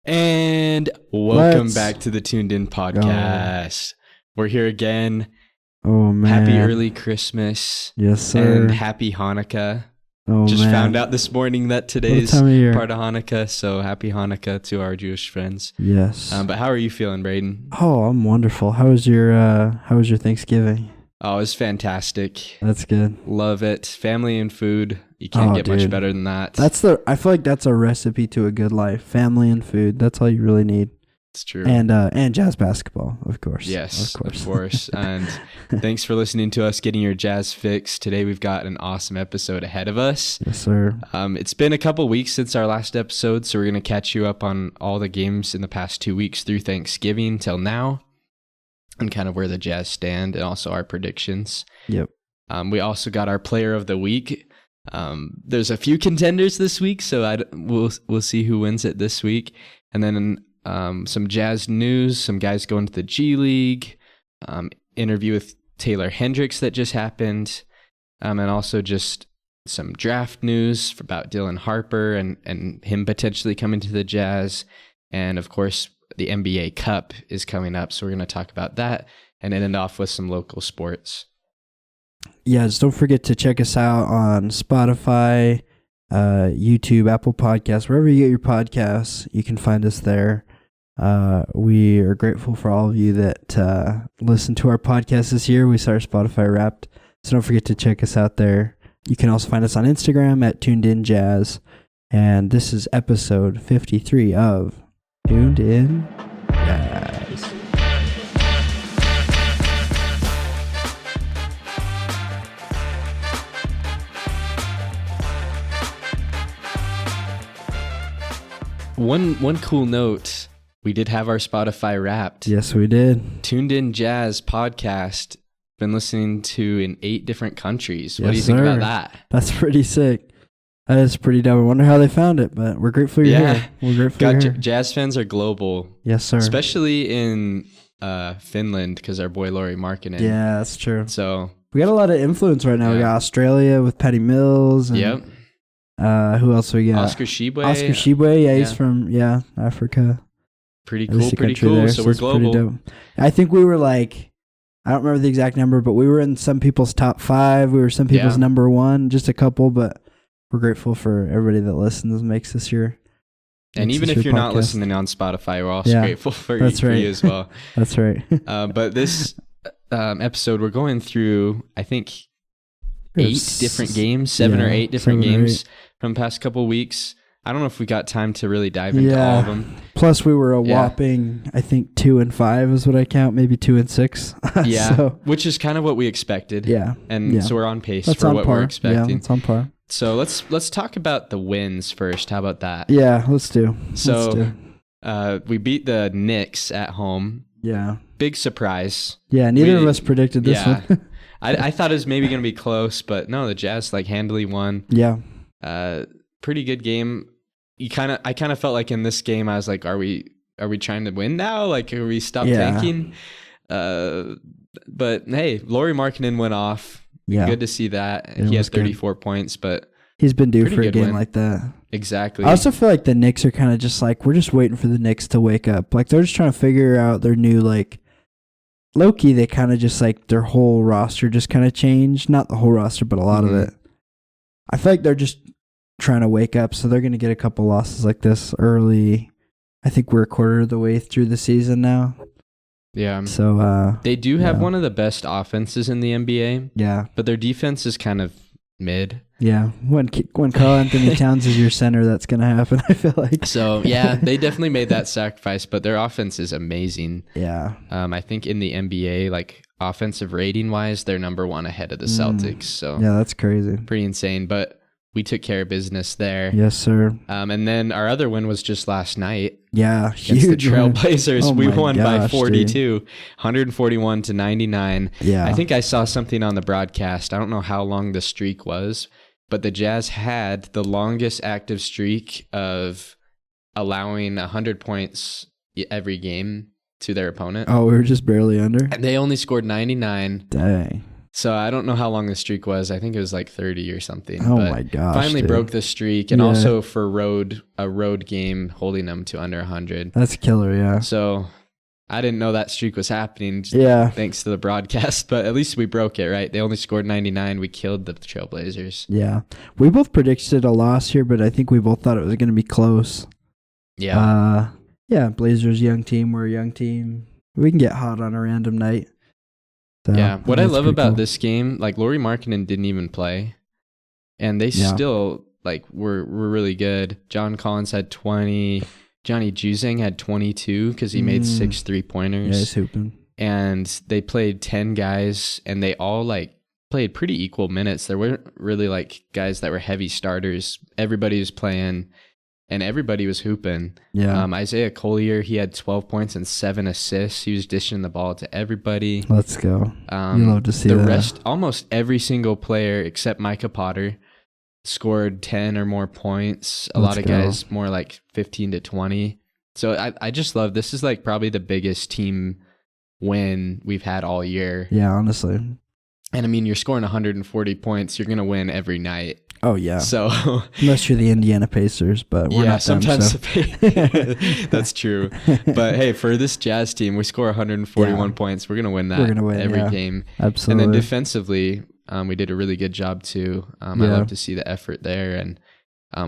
And welcome back to the Tuned In podcast. We're here again. Oh, man. Happy early Christmas. Yes, sir. And happy Hanukkah. Oh, Just man. found out this morning that today's part of Hanukkah. So happy Hanukkah to our Jewish friends. Yes. But how are you feeling, Braden? Oh, I'm wonderful. How was your Thanksgiving? Oh, it was fantastic. That's good. Love it. Family and food. You can't get much better than that. I feel like that's a recipe to a good life. Family and food. That's all you really need. It's true. And jazz basketball, of course. Yes, of course. And thanks for listening to us getting your jazz fix. Today we've got an awesome episode ahead of us. Yes, sir. It's been a couple weeks since our last episode, so we're going to catch you up on all the games in the past 2 weeks through Thanksgiving till now, and kind of where the Jazz stand, and also our predictions. Yep. We also got our player of the week. There's a few contenders this week, so we'll see who wins it this week. And then some Jazz news, some guys going to the G League, interview with Taylor Hendricks that just happened, and also just some draft news about Dylan Harper and him potentially coming to the Jazz. And of course, the NBA Cup is coming up, so we're going to talk about that and end off with some local sports. Yeah, just don't forget to check us out on Spotify, YouTube, Apple Podcasts, wherever you get your podcasts, you can find us there. We are grateful for all of you that listen to our podcast this year. We saw our Spotify Wrapped, so don't forget to check us out there. You can also find us on Instagram at tunedinjazz, and this is episode 53 of Tuned In Jazz. One cool note, we did have our Spotify Wrapped. Yes, we did. Tuned In Jazz podcast. Been listening to in 8 different countries. What Yes, do you think sir. about that? That's pretty sick. That is pretty dope. I wonder how they found it, but we're grateful you're here. We're grateful you're here. Jazz fans are global. Yes, sir. Especially in Finland, because our boy Lauri Markkinen. Yeah, that's true. So we got a lot of influence right now. We got Australia with Patty Mills. And, yep. Who else we got? Oscar Shibwe. Oscar Shibwe. Yeah, he's from Africa. Pretty cool. Pretty cool. There, so we're global. I think we were like, I don't remember the exact number, but we were in some people's top 5. We were some people's number 1, just a couple, but we're grateful for everybody that listens and makes this year. And even if you're not listening on Spotify, we're also grateful for you as well. That's right. But this episode, we're going through, I think, 8 different games, 7 or 8 different games from the past couple weeks. I don't know if we got time to really dive into all of them. Plus, we were a whopping, I think, 2 and 5 is what I count, maybe 2 and 6. Yeah, which is kind of what we expected. Yeah. And so we're on pace for what we're expecting. Yeah, it's on par. So let's talk about the wins first. How about that? Yeah, let's do. We beat the Knicks at home. Yeah. Big surprise. Yeah, neither of us predicted this one. I thought it was maybe going to be close, but no, the Jazz handily won. Yeah. Pretty good game. I kind of felt like in this game I was like, are we trying to win now? Like, are we stop tanking? But hey, Lauri Markkinen went off. Yeah. Good to see that. He has 34 points, but he's been due for a game like that. Exactly. I also feel like the Knicks are kind of just like, we're just waiting for the Knicks to wake up. Like, they're just trying to figure out their new, low-key, they kind of just, their whole roster just kind of changed. Not the whole roster, but a lot of it. I feel like they're just trying to wake up, so they're going to get a couple losses like this early. I think we're a quarter of the way through the season now. Yeah. So they do have one of the best offenses in the NBA. Yeah. But their defense is kind of mid. Yeah. When Karl Anthony Towns is your center, that's going to happen, I feel like. So, yeah, they definitely made that sacrifice, but their offense is amazing. Yeah. I think in the NBA, offensive rating wise, they're number 1 ahead of the Celtics. So yeah, that's crazy. Pretty insane, but we took care of business there. Yes, sir. And then our other win was just last night. Yeah, against the Trailblazers. We won by 42, dude. 141 to 99. Yeah. I think I saw something on the broadcast. I don't know how long the streak was, but the Jazz had the longest active streak of allowing 100 points every game to their opponent. Oh, we were just barely under? And they only scored 99. Dang. So I don't know how long the streak was. I think it was like 30 or something. Oh but my gosh. Finally dude. broke the streak, and also for a road game, holding them to under 100. That's killer, yeah. So I didn't know that streak was happening. Thanks to the broadcast, but at least we broke it, right? They only scored 99. We killed the Trailblazers. Yeah. We both predicted a loss here, but I think we both thought it was going to be close. Yeah. Yeah, Blazers young team, we're a young team. We can get hot on a random night. So, yeah. What I love about cool. this game, like Lauri Markkanen didn't even play, and they still were really good. John Collins had 20. Johnny Juzang had 22 because he made 6 3-pointers. Yeah, he's hooping. And they played 10 guys, and they all played pretty equal minutes. There weren't really guys that were heavy starters. Everybody was playing, and everybody was hooping. Yeah. Isaiah Collier, he had 12 points and 7 assists. He was dishing the ball to everybody. Let's go. You love to see that. The rest, almost every single player except Micah Potter, scored 10 or more points. A lot of guys more like 15 to 20. So I just love, this is probably the biggest team win we've had all year. Yeah, honestly. And I mean, you're scoring 140 points. You're going to win every night. Oh, yeah. So unless you're the Indiana Pacers, but we're not them, sometimes so. That's true. But hey, for this Jazz team, we score 141 points. We're going to win that every game. Absolutely. And then defensively, we did a really good job too. I love to see the effort there. And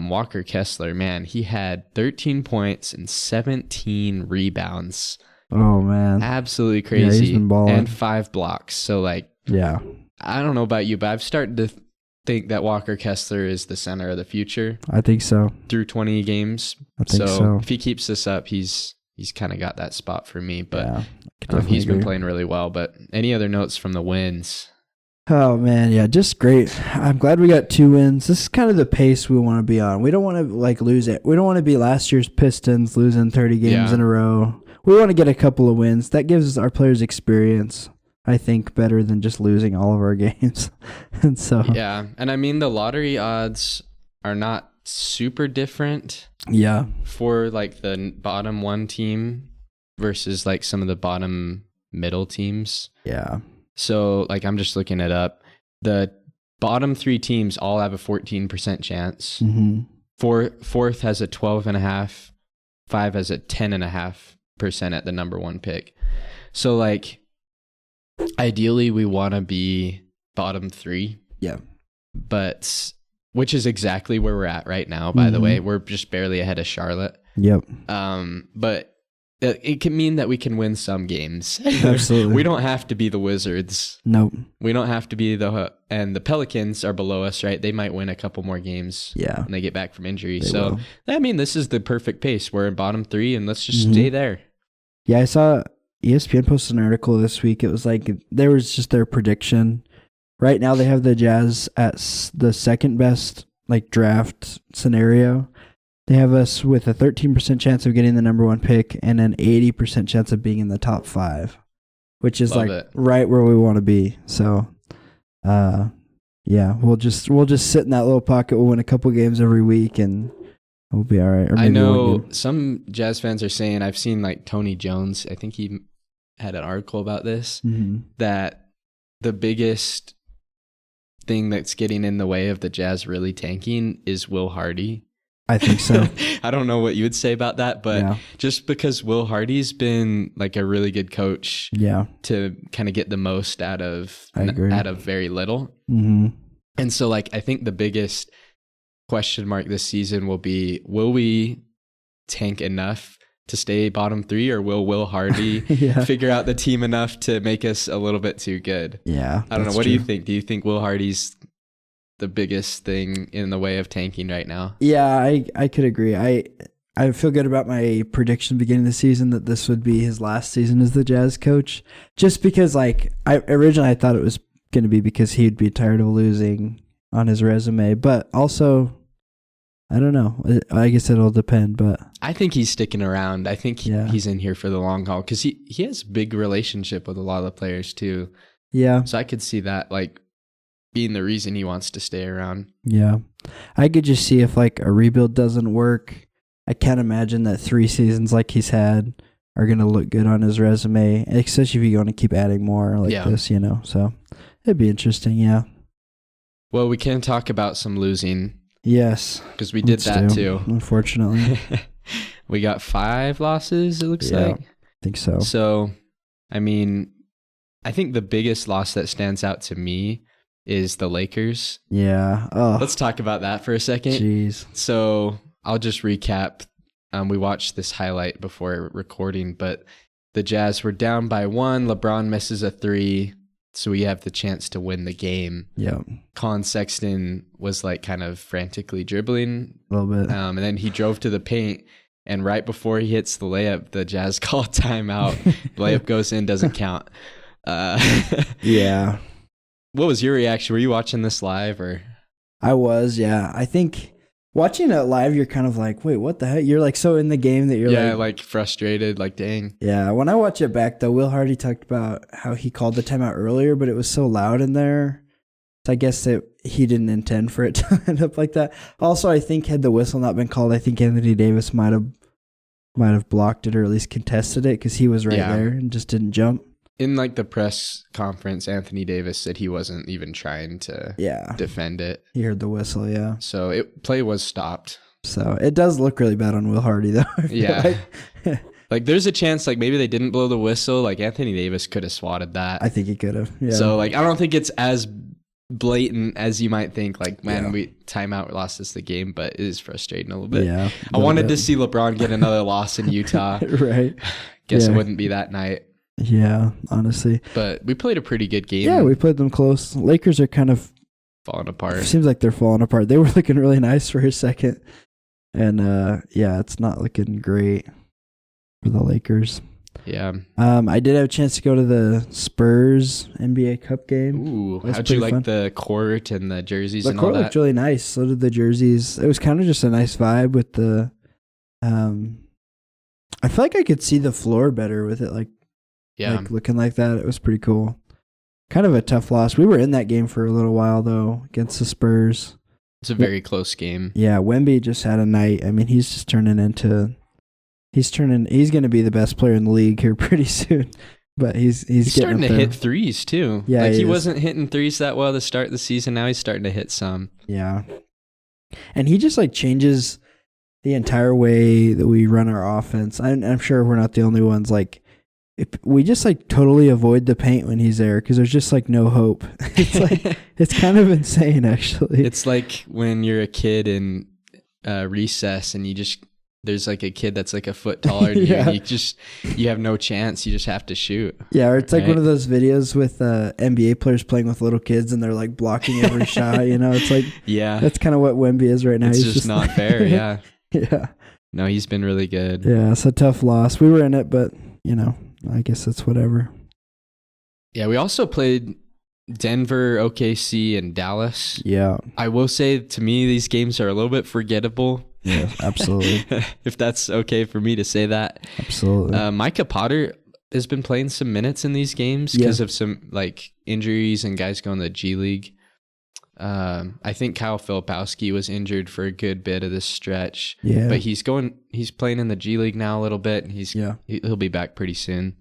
Walker Kessler, man, he had 13 points and 17 rebounds. Oh, man. Absolutely crazy. Yeah, he's been balling. And 5 blocks. So yeah. I don't know about you, but I've started to think that Walker Kessler is the center of the future. I think so. Through 20 games. I think so. If he keeps this up, he's kind of got that spot for me. But he's been playing really well. But any other notes from the wins? Oh, man, yeah, just great. I'm glad we got 2 wins. This is kind of the pace we want to be on. We don't want to lose it. We don't want to be last year's Pistons losing 30 games in a row. We want to get a couple of wins. That gives our players experience, I think, better than just losing all of our games. And so yeah, and I mean the lottery odds are not super different. Yeah. For the bottom 1 team versus some of the bottom middle teams. Yeah. So I'm just looking it up. The bottom 3 teams all have a 14% chance. Mm-hmm. Fourth has a 12.5. 5 has a 10.5% at the number 1 pick. So ideally we want to be bottom 3. Yeah. But which is exactly where we're at right now, by the way. We're just barely ahead of Charlotte. Yep. But it can mean that we can win some games. Absolutely. We don't have to be the Wizards. Nope. We don't have to be and the Pelicans are below us, right? They might win a couple more games when they get back from injury. So, I mean, this is the perfect pace. We're in bottom 3, and let's just stay there. Yeah, I saw ESPN posted an article this week. It was there was just their prediction. Right now, they have the Jazz at the second best draft scenario. They have us with a 13% chance of getting the number 1 pick and an 80% chance of being in the top 5, which is right where we want to be. So, yeah, we'll just sit in that little pocket. We'll win a couple games every week, and we'll be all right. Or maybe I know some Jazz fans are saying, I've seen Tony Jones, I think he had an article about this, that the biggest thing that's getting in the way of the Jazz really tanking is Will Hardy. I think so. I don't know what you would say about that, but just because Will Hardy's been a really good coach to kind of get the most out of very little. Mm-hmm. And so I think the biggest question mark this season will be, will we tank enough to stay bottom 3, or will Will Hardy figure out the team enough to make us a little bit too good? Yeah. I don't know. What do you think? Do you think Will Hardy's the biggest thing in the way of tanking right now? Yeah, I could agree. I feel good about my prediction beginning of the season that this would be his last season as the Jazz coach, just because I thought it was going to be because he'd be tired of losing on his resume, but also I don't know. I guess it'll depend, but I think he's sticking around. I think he's in here for the long haul because he has a big relationship with a lot of the players too. Yeah. So I could see that being the reason he wants to stay around. Yeah. I could just see if a rebuild doesn't work. I can't imagine that 3 seasons like he's had are going to look good on his resume, especially if you want to keep adding more like this, you know. So it'd be interesting, yeah. Well, we can talk about some losing. Yes. Because we did that too. Unfortunately. We got 5 losses, it looks like. I think so. So, I mean, I think the biggest loss that stands out to me is the Lakers. Yeah. Oh. Let's talk about that for a second. Jeez. So I'll just recap. We watched this highlight before recording, but the Jazz were down by 1. LeBron misses a 3, so we have the chance to win the game. Yeah. Colin Sexton was like kind of frantically dribbling A little bit. and then he drove to the paint, and right before he hits the layup, the Jazz call timeout. Layup goes in, doesn't count. Yeah. What was your reaction? Were you watching this live or? I was, yeah. I think watching it live, you're kind of like, wait, what the heck? You're like so in the game that you're like frustrated, like dang. Yeah, when I watch it back though, Will Hardy talked about how he called the timeout earlier, but it was so loud in there. So I guess that he didn't intend for it to end up like that. Also, I think had the whistle not been called, I think Anthony Davis might have blocked it or at least contested it because he was right there and just didn't jump. In like the press conference, Anthony Davis said he wasn't even trying to defend it. He heard the whistle, yeah. So play was stopped. So it does look really bad on Will Hardy though. Yeah. Like there's a chance like maybe they didn't blow the whistle. Like Anthony Davis could have swatted that. I think he could have. Yeah. So like I don't think it's as blatant as you might think. Like man, we timeout lost us the game, but it is frustrating a little bit. Yeah. I wanted to see LeBron get another loss in Utah. Right. Guess it wouldn't be that night. Yeah, honestly. But we played a pretty good game. Yeah, we played them close. Lakers are kind of falling apart. Seems like they're falling apart. They were looking really nice for a second. And it's not looking great for the Lakers. Yeah. I did have a chance to go to the Spurs NBA Cup game. Ooh, how'd you like the court and the jerseys and all that? The court looked really nice. So did the jerseys. It was kind of just a nice vibe with the I feel like I could see the floor better with it, like looking like that. It was pretty cool. Kind of a tough loss. We were in that game for a little while though against the Spurs. It's a very close game. Yeah, Wemby just had a night. I mean, he's just turning into. He's going to be the best player in the league here pretty soon. But he's starting to hit threes too. Yeah, like he wasn't hitting threes that well to start the season. Now he's starting to hit some. Yeah, and he just like changes the entire way that we run our offense. I'm sure we're not the only ones. Like we just like totally avoid the paint when he's there because there's just like no hope. It's like it's kind of insane actually. It's like when you're a kid in recess and there's like a kid that's like a foot taller than you and you have no chance. You just have to shoot. Yeah, or it's like one of those videos with NBA players playing with little kids and they're like blocking every shot, you know? It's like that's kind of what Wemby is right now. It's just not fair, yeah. Yeah. No, he's been really good. Yeah, it's a tough loss. We were in it, but you know, I guess it's whatever. Yeah, we also played Denver, OKC, and Dallas. Yeah. I will say, to me, these games are a little bit forgettable. Yeah, absolutely. If that's okay for me to say that. Absolutely. Micah Potter has been playing some minutes in these games because of some like injuries and guys going to the G League. I think Kyle Filipowski was injured for a good bit of this stretch. Yeah. But he's playing in the G League now a little bit, and he'll be back pretty soon.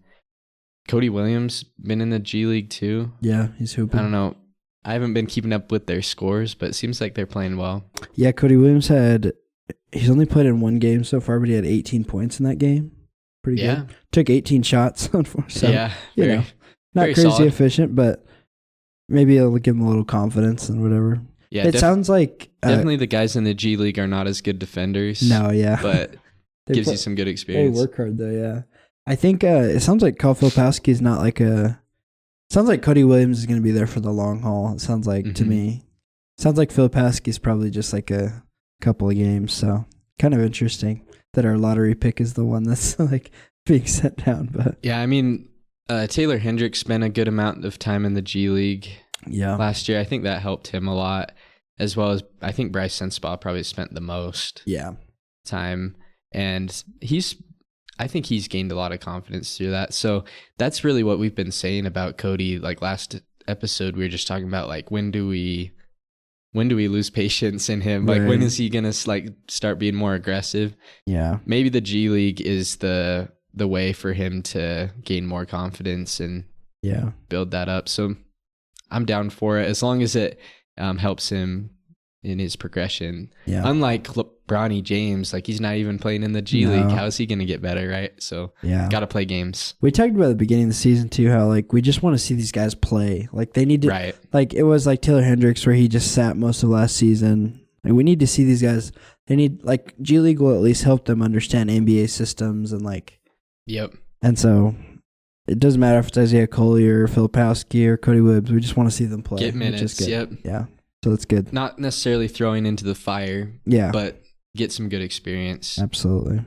Cody Williams been in the G League too. Yeah, he's hooping. I don't know. I haven't been keeping up with their scores, but it seems like they're playing well. Yeah, Cody Williams he's only played in one game so far, but he had 18 points in that game. Pretty good. Took 18 shots on 4. So, not crazy solid. Efficient, but maybe it'll give him a little confidence and whatever. Yeah, it sounds like definitely the guys in the G League are not as good defenders. No, yeah, but gives you some good experience. They work hard though. Yeah, I think it sounds like Kyle Filipowski is not like a. Sounds like Cody Williams is going to be there for the long haul. It sounds like to me. Sounds like Filipowski is probably just like a couple of games. So kind of interesting that our lottery pick is the one that's like being sent down. But yeah, I mean. Taylor Hendricks spent a good amount of time in the G League last year. I think that helped him a lot, as well as I think Bryce Sensabaugh probably spent the most time. And I think he's gained a lot of confidence through that. So that's really what we've been saying about Cody. Like last episode, we were just talking about like when do we lose patience in him? Like when is he gonna like start being more aggressive? Yeah, maybe the G League is the the way for him to gain more confidence and build that up. So I'm down for it as long as it helps him in his progression. Yeah. Unlike Bronny James, like he's not even playing in the G League. How is he going to get better, right? So got to play games. We talked about at the beginning of the season too, how like we just want to see these guys play. Like they need to, like it was like Taylor Hendricks where he just sat most of last season. Like we need to see these guys. They need like G League will at least help them understand NBA systems and like. Yep. And so it doesn't matter if it's Isaiah Collier or Filipowski or Cody Wibbs. We just want to see them play. Get minutes. Yep. Yeah. So that's good. Not necessarily throwing into the fire. Yeah. But get some good experience. Absolutely.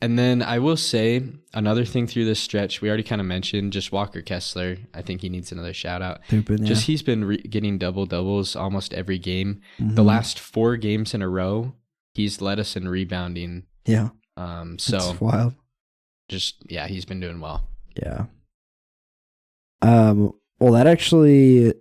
And then I will say another thing through this stretch, we already kind of mentioned just Walker Kessler. I think he needs another shout out. Just he's been getting doubles almost every game. The last 4 games in a row, he's led us in rebounding. Yeah. So that's wild. Just he's been doing well. Yeah. Well, that actually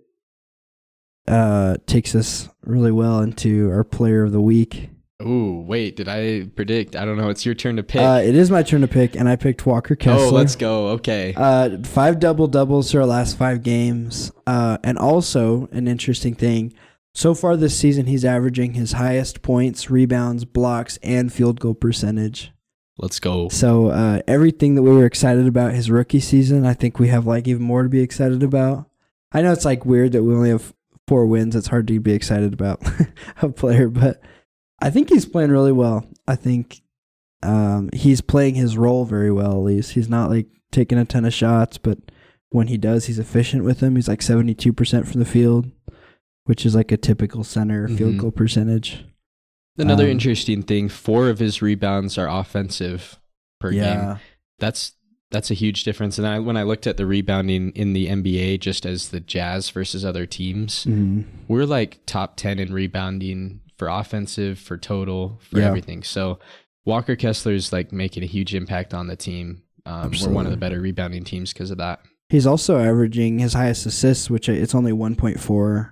takes us really well into our player of the week. Ooh, wait, did I predict? I don't know. It's your turn to pick. It is my turn to pick, and I picked Walker Kessler. Oh, let's go. Okay. 5 double-doubles through our last 5 games. And also, an interesting thing, so far this season, he's averaging his highest points, rebounds, blocks, and field goal percentage. Let's go. So everything that we were excited about his rookie season, I think we have like even more to be excited about. I know it's like weird that we only have 4 wins. It's hard to be excited about a player, but I think he's playing really well. I think he's playing his role very well, at least. He's not like taking a ton of shots, but when he does, he's efficient with them. He's like 72% from the field, which is like a typical center field goal percentage. Another interesting thing, 4 of his rebounds are offensive per game. That's a huge difference. And when I looked at the rebounding in the NBA, just as the Jazz versus other teams, we're like top 10 in rebounding for offensive, for total, for everything. So Walker Kessler's like making a huge impact on the team. We're one of the better rebounding teams because of that. He's also averaging his highest assists, which it's only 1.4.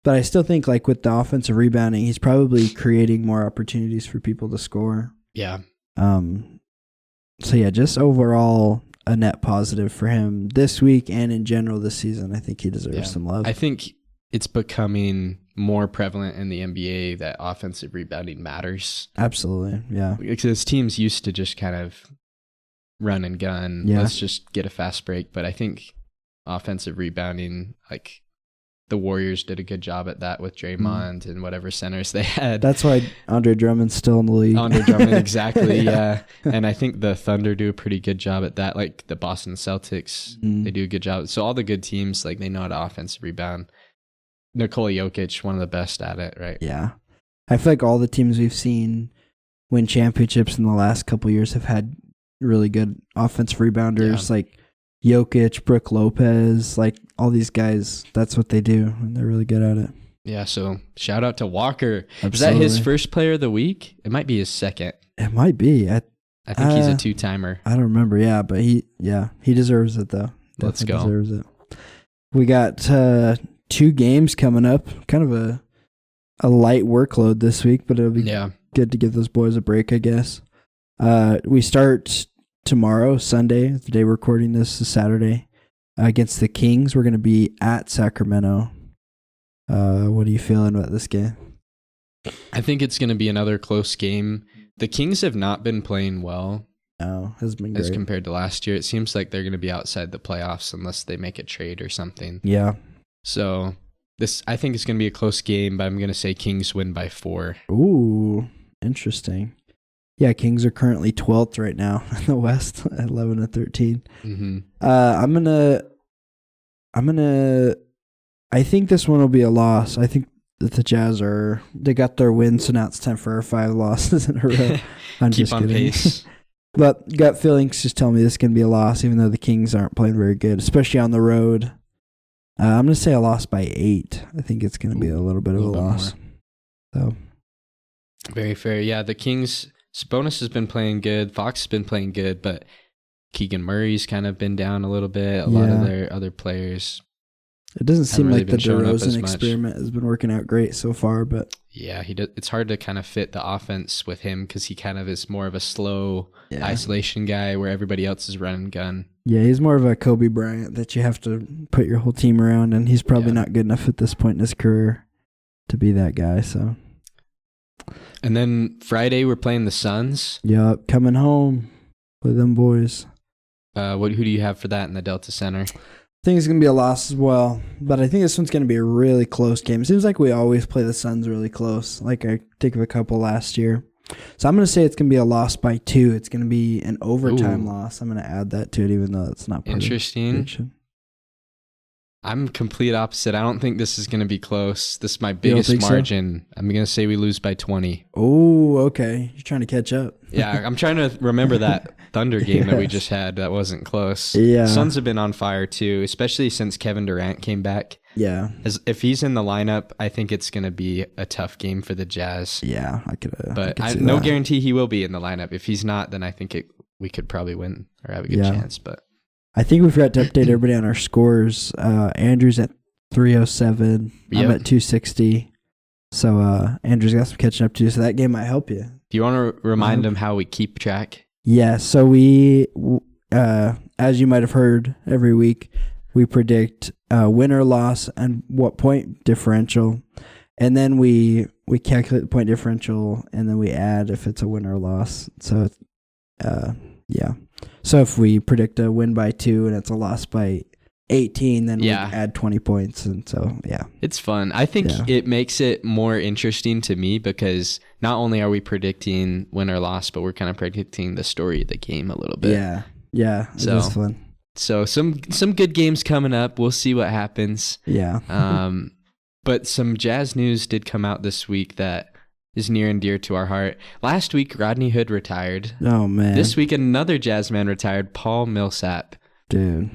But I still think like with the offensive rebounding, he's probably creating more opportunities for people to score. Yeah. So yeah, just overall a net positive for him this week and in general this season. I think he deserves some love. I think it's becoming more prevalent in the NBA that offensive rebounding matters. Absolutely, yeah. Because teams used to just kind of run and gun. Yeah. Let's just get a fast break. But I think offensive rebounding, like the Warriors did a good job at that with Draymond and whatever centers they had. That's why Andre Drummond's still in the league. Andre Drummond, exactly, yeah. And I think the Thunder do a pretty good job at that. Like the Boston Celtics, they do a good job. So all the good teams, like they know how to offensive rebound. Nikola Jokic, one of the best at it, right? Yeah. I feel like all the teams we've seen win championships in the last couple of years have had really good offensive rebounders. Like Jokic, Brook Lopez, like all these guys, that's what they do, and they're really good at it. Yeah, so shout out to Walker. Absolutely. Is that his first player of the week? It might be his second. It might be. I think he's a 2-timer. I don't remember, but he deserves it, though. Let's go. Deserves it. We got 2 games coming up, kind of a light workload this week, but it'll be good to give those boys a break, I guess. We start tomorrow, Sunday, the day we're recording this is Saturday, against the Kings. We're going to be at Sacramento. What are you feeling about this game? I think it's going to be another close game. The Kings have not been playing well. No, has been great. As compared to last year. It seems like they're going to be outside the playoffs unless they make a trade or something. Yeah. So I think it's going to be a close game, but I'm going to say Kings win by 4. Ooh, interesting. Yeah, Kings are currently 12th right now in the West at 11-13. I think this one will be a loss. I think that the Jazz they got their win, so now it's time for our 5 losses in a row. I'm Keep just on kidding. Pace. But gut feelings just tell me this is going to be a loss, even though the Kings aren't playing very good, especially on the road. I'm going to say a loss by 8. I think it's going to be a little bit of a loss. So, very fair. Yeah, the Kings, Sabonis has been playing good. Fox has been playing good, but Keegan Murray's kind of been down a little bit. A lot of their other players. It doesn't seem really like the been showing up as DeRozan much. experiment has been working out great so far, but Yeah, it's hard to kind of fit the offense with him because he kind of is more of a slow yeah. isolation guy where everybody else is run and gun. Yeah, he's more of a Kobe Bryant that you have to put your whole team around, and he's probably not good enough at this point in his career to be that guy. So, and then Friday we're playing the Suns. Yup, coming home with them boys. Who do you have for that in the Delta Center? I think it's going to be a loss as well, but I think this one's going to be a really close game. It seems like we always play the Suns really close, like I think of a couple last year. So I'm going to say it's going to be a loss by 2. It's going to be an overtime loss. I'm going to add that to it, even though it's not part interesting. Of prediction. I'm complete opposite. I don't think this is going to be close. This is my biggest margin. So? I'm going to say we lose by 20. Oh, okay. You're trying to catch up. Yeah, I'm trying to remember that Thunder game that we just had that wasn't close. Yeah. Suns have been on fire too, especially since Kevin Durant came back. Yeah. If he's in the lineup, I think it's going to be a tough game for the Jazz. Yeah, I could. But no guarantee he will be in the lineup. If he's not, then I think we could probably win or have a good chance. But I think we forgot to update everybody on our scores. Andrew's at 307. I'm at 260. So Andrew's got some catching up to, so that game might help you. Do you want to remind him how we keep track? Yeah, so we, as you might have heard every week, we predict win or loss and what point differential. And then we calculate the point differential, and then we add if it's a win or loss. So, yeah. So if we predict a win by 2 and it's a loss by 18, then we add 20 points. And so, yeah. It's fun. I think it makes it more interesting to me because not only are we predicting win or loss, but we're kind of predicting the story of the game a little bit. Yeah. Yeah. It is fun. So some good games coming up. We'll see what happens. Yeah. But some Jazz news did come out this week that is near and dear to our heart. Last week, Rodney Hood retired. Oh, man. This week, another Jazz man retired, Paul Millsap. Dude.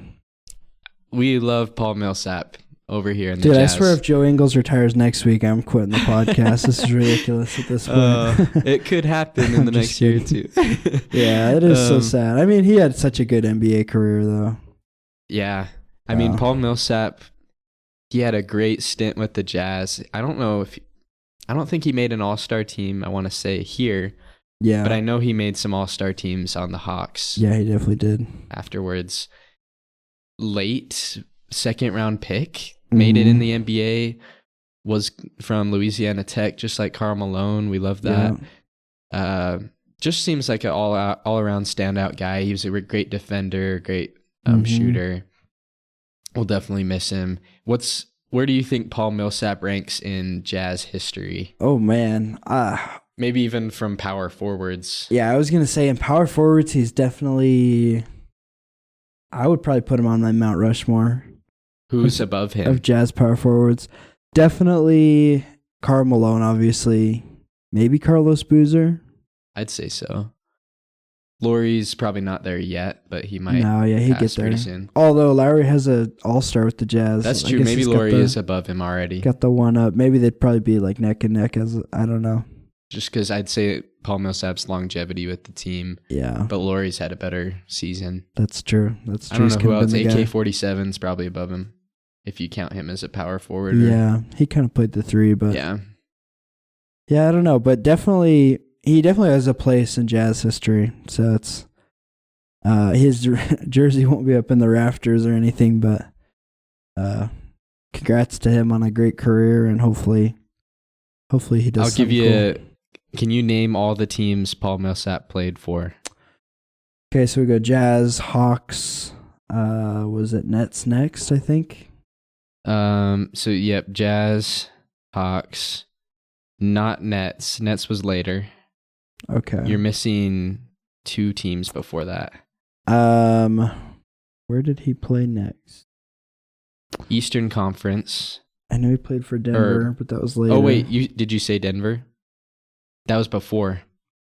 We love Paul Millsap over here in the Jazz. Dude, I swear if Joe Ingles retires next week, I'm quitting the podcast. This is ridiculous at this point. It could happen in the next year or two. Yeah, it is so sad. I mean, he had such a good NBA career, though. Yeah. I mean, Paul Millsap, he had a great stint with the Jazz. I don't think he made an all-star team, I want to say, here. Yeah. But I know he made some all-star teams on the Hawks. Yeah, he definitely did. Afterwards. Late second-round pick. Made it in the NBA. Was from Louisiana Tech, just like Karl Malone. We love that. Yeah. Just seems like an all-around standout guy. He was a great defender, great shooter. We'll definitely miss him. Where do you think Paul Millsap ranks in Jazz history? Oh, man. Maybe even from power forwards. Yeah, I was going to say in power forwards, he's definitely... I would probably put him on my Mount Rushmore. Who's above him? Of Jazz power forwards. Definitely Karl Malone, obviously. Maybe Carlos Boozer. I'd say so. Laurie's probably not there yet, but he might. No, yeah, he'd get there pretty soon. Although Lowry has an all-star with the Jazz. That's true. Maybe Laurie is above him already. Got the one up. Maybe they'd probably be like neck and neck. I don't know. Just because I'd say Paul Millsap's longevity with the team. Yeah. But Laurie's had a better season. That's true. That's true. I don't know who else. AK-47's probably above him, if you count him as a power forward. Yeah, he kind of played the 3, but... Yeah, I don't know. But he definitely has a place in Jazz history. So it's... his jersey won't be up in the rafters or anything, but congrats to him on a great career, and hopefully he does. I'll give you. Can you name all the teams Paul Millsap played for? Okay, so we go Jazz, Hawks. Was it Nets next? I think. So yep, Jazz, Hawks, not Nets. Nets was later. Okay. You're missing 2 teams before that. Where did he play next? Eastern Conference. I know he played for Denver, but that was later. Oh wait, did you say Denver? That was before.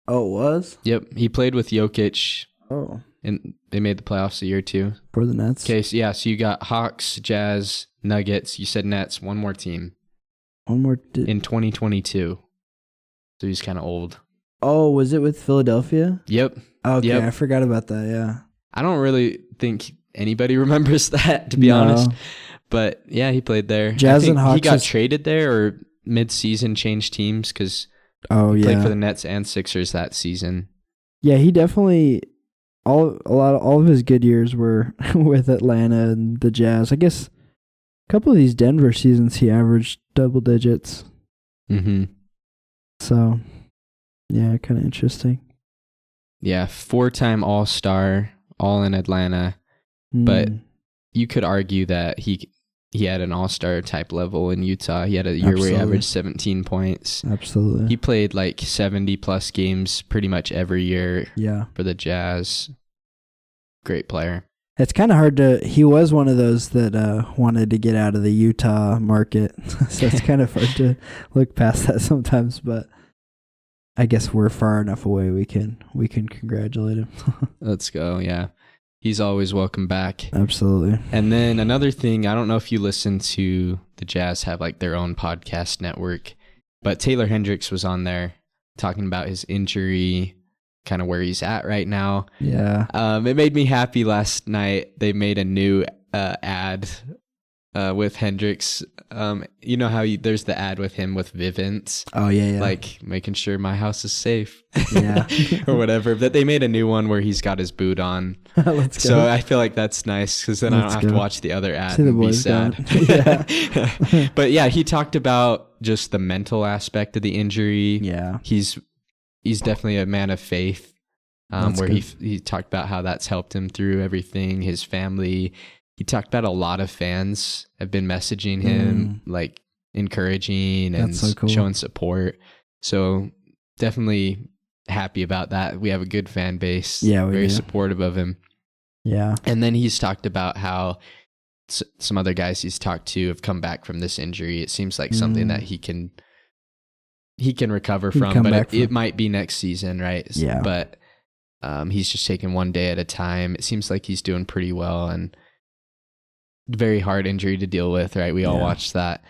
Oh, it was? Yep, he played with Jokic. Oh. And they made the playoffs a year too. For the Nets? Okay, so you got Hawks, Jazz, Nuggets. You said Nets. One more team. One more. In 2022. So he's kind of old. Oh, was it with Philadelphia? Yep. Okay, yep. I forgot about that, yeah. I don't really think anybody remembers that, to be honest. But yeah, he played there. Jazz I think and Hawks he got is- traded there or mid-season changed teams because Oh he yeah, played for the Nets and Sixers that season. yeah. He definitely all of his good years were with Atlanta and the Jazz. I guess a couple of these Denver seasons he averaged double digits. Mm-hmm. So yeah, kind of interesting. Yeah, 4-time All-Star, all in Atlanta. But you could argue that he had an all-star type level in Utah. He had a year where he averaged 17 points. Absolutely. He played like 70-plus games pretty much every year for the Jazz. Great player. It's kind of hard to... He was one of those that wanted to get out of the Utah market. So it's kind of hard to look past that sometimes, but I guess we're far enough away we can congratulate him. Let's go, yeah. He's always welcome back. Absolutely. And then another thing, I don't know if you listen to the Jazz have like their own podcast network, but Taylor Hendricks was on there talking about his injury, kind of where he's at right now. Yeah. It made me happy last night. They made a new ad with Hendricks. You know how there's the ad with him with Vivint? Oh, yeah. Like making sure my house is safe. Yeah. Or whatever. But they made a new one where he's got his boot on. Let's go. So I feel like that's nice because then I don't have to watch the other ad and be sad. Yeah. But yeah, he talked about just the mental aspect of the injury. Yeah. He's definitely a man of faith. Where he talked about how that's helped him through everything, his family. He talked about a lot of fans have been messaging him, like encouraging and so cool. showing support. So definitely happy about that. We have a good fan base. Yeah, we very do. supportive of him. Yeah. And then he's talked about how some other guys he's talked to have come back from this injury. It seems like something that he can recover from, but it might be next season, right? Yeah. But he's just taking one day at a time. It seems like he's doing pretty well, and very hard injury to deal with, right? We all watched that,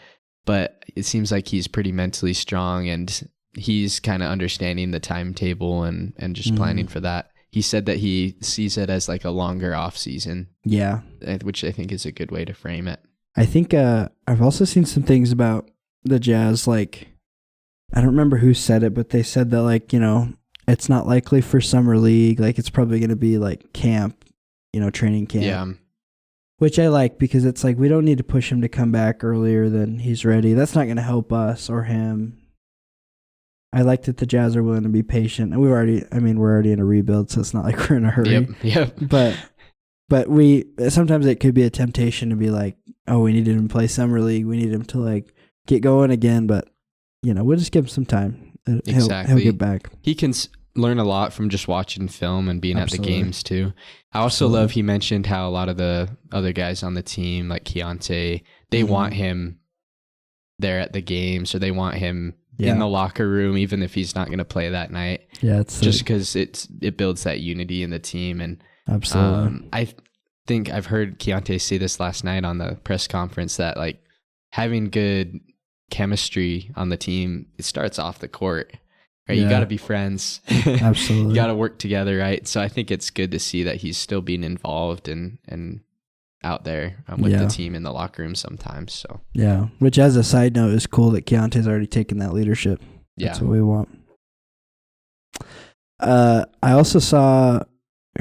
but it seems like he's pretty mentally strong, and he's kind of understanding the timetable and just planning for that. He said that he sees it as like a longer off season. Yeah. Which I think is a good way to frame it. I think I've also seen some things about the Jazz, like, I don't remember who said it, but they said that, like, you know, it's not likely for summer league. Like, it's probably going to be like camp, you know, training camp. Yeah. Which I like, because it's like we don't need to push him to come back earlier than he's ready. That's not going to help us or him. I like that the Jazz are willing to be patient. And we're already in a rebuild, so it's not like we're in a hurry. Yep. But sometimes it could be a temptation to be like, oh, we needed him to play summer league. We need him to like get going again. But, you know, we'll just give him some time. Exactly. He'll get back. He can learn a lot from just watching film and being at the games too. I also love he mentioned how a lot of the other guys on the team, like Keontae, they want him there at the games, or they want him in the locker room, even if he's not going to play that night. Yeah, it's just because it builds that unity in the team. And absolutely, I think I've heard Keontae say this last night on the press conference that like having good chemistry on the team, it starts off the court. Right, you got to be friends. Absolutely, you got to work together, right? So I think it's good to see that he's still being involved and out there with the team in the locker room sometimes. So yeah, which as a side note is cool that Keontae's already taken that leadership. That's what we want. I also saw,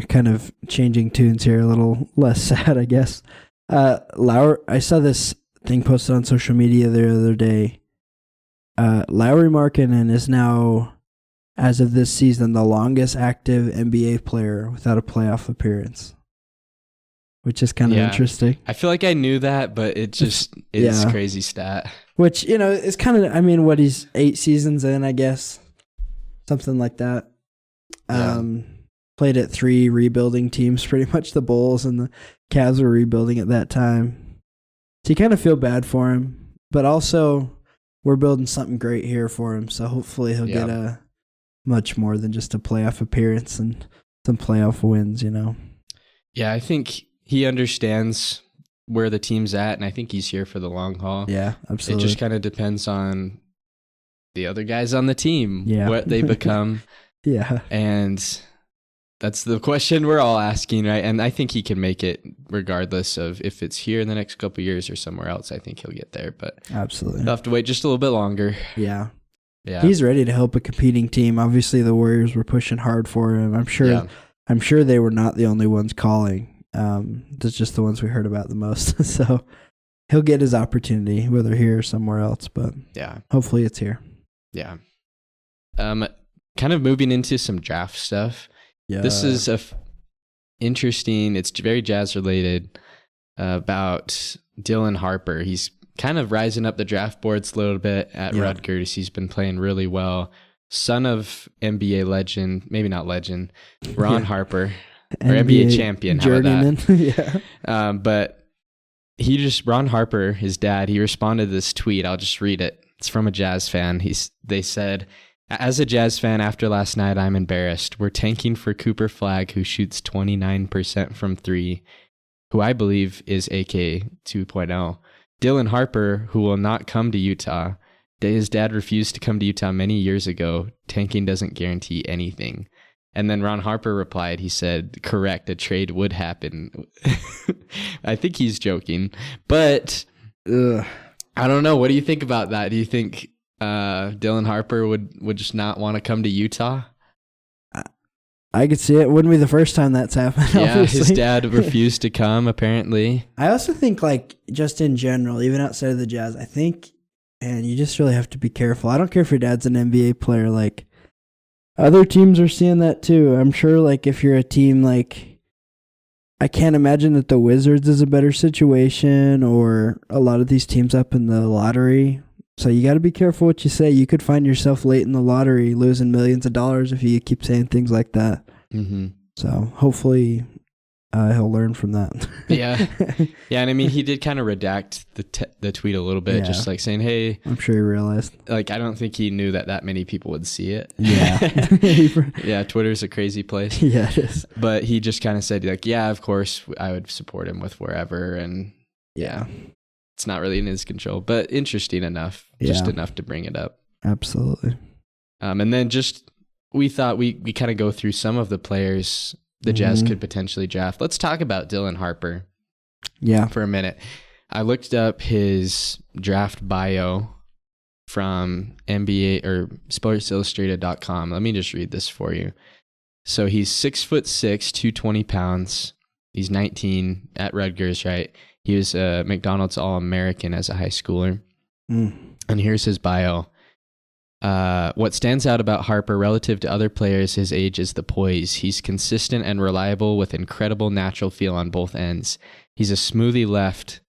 kind of changing tunes here, a little less sad, I guess. I saw this thing posted on social media the other day. Lauri Markkanen is now, as of this season, the longest active NBA player without a playoff appearance, which is kind of interesting. I feel like I knew that, but it just is a crazy stat. Which, you know, is kind of, I mean, what, he's 8 seasons in, I guess, something like that. Played at 3 rebuilding teams, pretty much the Bulls and the Cavs were rebuilding at that time. So you kind of feel bad for him, but also we're building something great here for him, so hopefully he'll get a much more than just a playoff appearance and some playoff wins, you know. Yeah, I think he understands where the team's at, and I think he's here for the long haul. Yeah, absolutely. It just kind of depends on the other guys on the team, what they become. Yeah. And That's the question we're all asking, right? And I think he can make it regardless of if it's here in the next couple of years or somewhere else. I think he'll get there, but Absolutely. he'll have to wait just a little bit longer. Yeah. Yeah. He's ready to help a competing team. Obviously, the Warriors were pushing hard for him. I'm sure they were not the only ones calling. That's just the ones we heard about the most. So he'll get his opportunity, whether here or somewhere else. But yeah, hopefully it's here. Yeah. Kind of moving into some draft stuff. Yeah. This is interesting. It's very Jazz related about Dylan Harper. He's kind of rising up the draft boards a little bit at Rutgers. He's been playing really well. Son of NBA legend, maybe not legend, Ron Harper, or NBA champion. Journeyman. How about that? But Ron Harper, his dad, he responded to this tweet. I'll just read it. It's from a Jazz fan. They said, "As a Jazz fan after last night, I'm embarrassed. We're tanking for Cooper Flagg, who shoots 29% from three, who I believe is AK 2.0. Dylan Harper, who will not come to Utah. His dad refused to come to Utah many years ago. Tanking doesn't guarantee anything." And then Ron Harper replied, he said, "Correct, a trade would happen." I think he's joking, but I don't know. What do you think about that? Do you think Dylan Harper would just not want to come to Utah? I could see it. Wouldn't be the first time that's happened. Yeah, obviously. His dad refused to come, apparently. I also think, like, just in general, even outside of the Jazz, I think, and you just really have to be careful. I don't care if your dad's an NBA player. Like, other teams are seeing that too. I'm sure, like, if you're a team, like, I can't imagine that the Wizards is a better situation, or a lot of these teams up in the lottery. So you got to be careful what you say. You could find yourself late in the lottery losing millions of dollars if you keep saying things like that. Mm-hmm. So hopefully he'll learn from that. Yeah. Yeah, and I mean, he did kind of redact the tweet a little bit, just like saying, hey. I'm sure he realized. Like, I don't think he knew that many people would see it. Yeah. Yeah, Twitter's a crazy place. Yeah, it is. But he just kind of said, like, yeah, of course, I would support him with wherever. And yeah. It's not really in his control, but interesting enough, just enough to bring it up. Absolutely. And then we thought we kind of go through some of the players the Jazz could potentially draft. Let's talk about Dylan Harper. Yeah. For a minute. I looked up his draft bio from NBA or SportsIllustrated.com. Let me just read this for you. So he's 6'6", 220 pounds. He's 19 at Rutgers, right? He was a McDonald's All-American as a high schooler. And here's his bio. What stands out about Harper relative to other players his age is the poise. He's consistent and reliable with incredible natural feel on both ends. He's a smoothie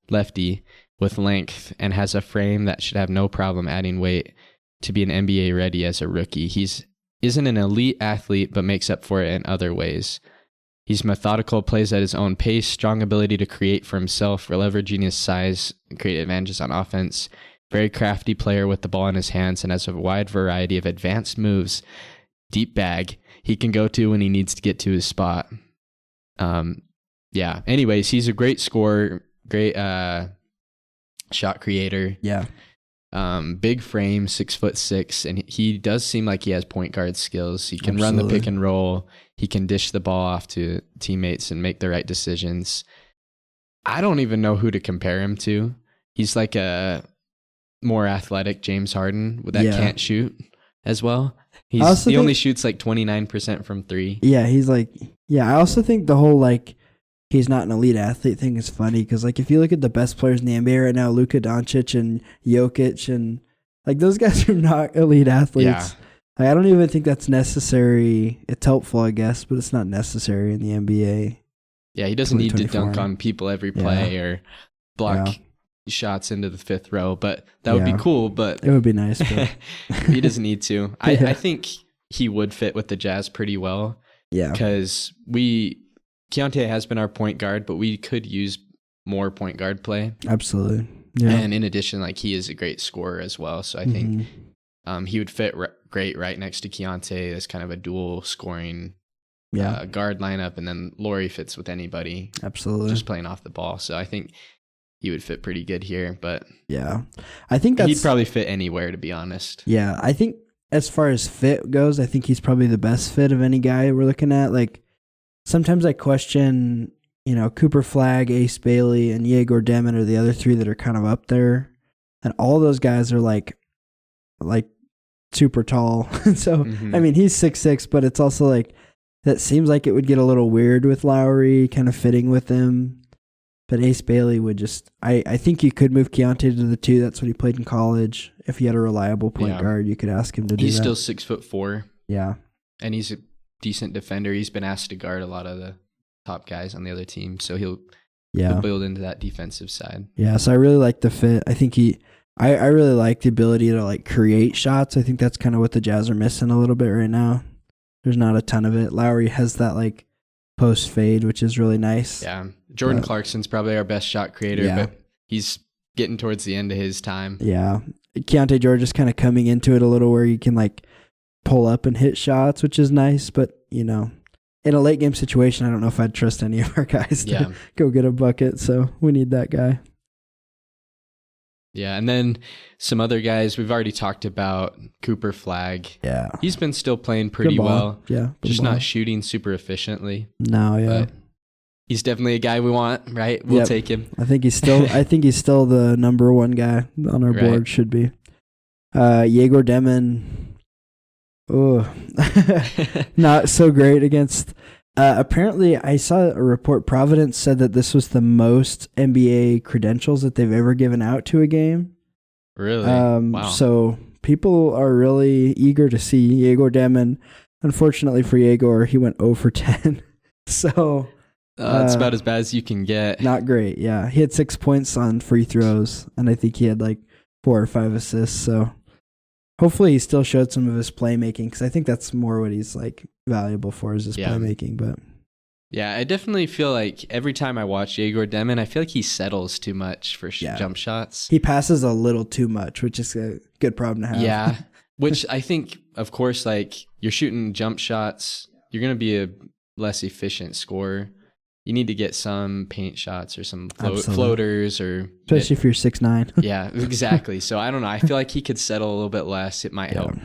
lefty with length and has a frame that should have no problem adding weight to be an NBA ready as a rookie. Isn't an elite athlete, but makes up for it in other ways. He's methodical, plays at his own pace, strong ability to create for himself, leveraging his size and create advantages on offense. Very crafty player with the ball in his hands and has a wide variety of advanced moves. Deep bag he can go to when he needs to get to his spot. Yeah. Anyways, he's a great scorer, great shot creator. Yeah. Big frame, 6'6", and he does seem like he has point guard skills. He can run the pick and roll. He can dish the ball off to teammates and make the right decisions. I don't even know who to compare him to. He's like a more athletic James Harden that can't shoot as well. He only shoots like 29% from three. Yeah, he's like, I also think the whole like he's not an elite athlete thing is funny because like if you look at the best players in the NBA right now, Luka Doncic and Jokic, and like those guys are not elite athletes. Yeah. Like, I don't even think that's necessary. It's helpful, I guess, but it's not necessary in the NBA. Yeah, he doesn't need to dunk on people every play or block shots into the fifth row, but that would be cool. But it would be nice. But he doesn't need to. I think he would fit with the Jazz pretty well. Yeah, because Keontae has been our point guard, but we could use more point guard play. Absolutely. Yeah. And in addition, like he is a great scorer as well. So I think he would fit great right next to Keontae as kind of a dual scoring guard lineup. And then Laurie fits with anybody. Absolutely. Just playing off the ball. So I think he would fit pretty good here. But yeah, I think he'd probably fit anywhere, to be honest. Yeah, I think as far as fit goes, I think he's probably the best fit of any guy we're looking at. Like, sometimes I question, Cooper Flagg, Ace Bailey, and Yegor Demin are the other three that are kind of up there. And all those guys are like super tall. So, I mean, he's 6'6", but it's also like, that seems like it would get a little weird with Lowry kind of fitting with him. But Ace Bailey would just, I think you could move Keontae to the 2. That's what he played in college. If you had a reliable point guard, you could ask him to do that. He's still 6'4". Yeah. And he's a decent defender. He's been asked to guard a lot of the top guys on the other team. So he'll build into that defensive side. Yeah. So I really like the fit. I think I really like the ability to like create shots. I think that's kind of what the Jazz are missing a little bit right now. There's not a ton of it. Lowry has that like post fade, which is really nice. Yeah. Jordan Clarkson's probably our best shot creator, but he's getting towards the end of his time. Yeah. Keontae George is kind of coming into it a little where you can like pull up and hit shots, which is nice. But, in a late game situation, I don't know if I'd trust any of our guys to go get a bucket. So we need that guy. Yeah, and then some other guys, we've already talked about Cooper Flagg. Yeah. He's been still playing pretty well. Yeah. Just not shooting super efficiently. No, yeah. But he's definitely a guy we want, right? We'll take him. I think he's still the number one guy on our board, should be. Yegor Demin. Oh, not so great against. Apparently, I saw a report. Providence said that this was the most NBA credentials that they've ever given out to a game. Really? Wow. So people are really eager to see Yegor Demin. Unfortunately for Yegor, he went 0 for 10. So it's about as bad as you can get. Not great. Yeah, he had 6 points on free throws, and I think he had like 4 or 5 assists. So hopefully, he still showed some of his playmaking because I think that's more what he's like valuable for is his playmaking. But yeah, I definitely feel like every time I watch Yegor Demin, I feel like he settles too much for jump shots. He passes a little too much, which is a good problem to have. Yeah, which I think, of course, like you're shooting jump shots, you're going to be a less efficient scorer. You need to get some paint shots or some floaters, or especially if you're 6'9". Yeah, exactly. So I don't know. I feel like he could settle a little bit less. It might help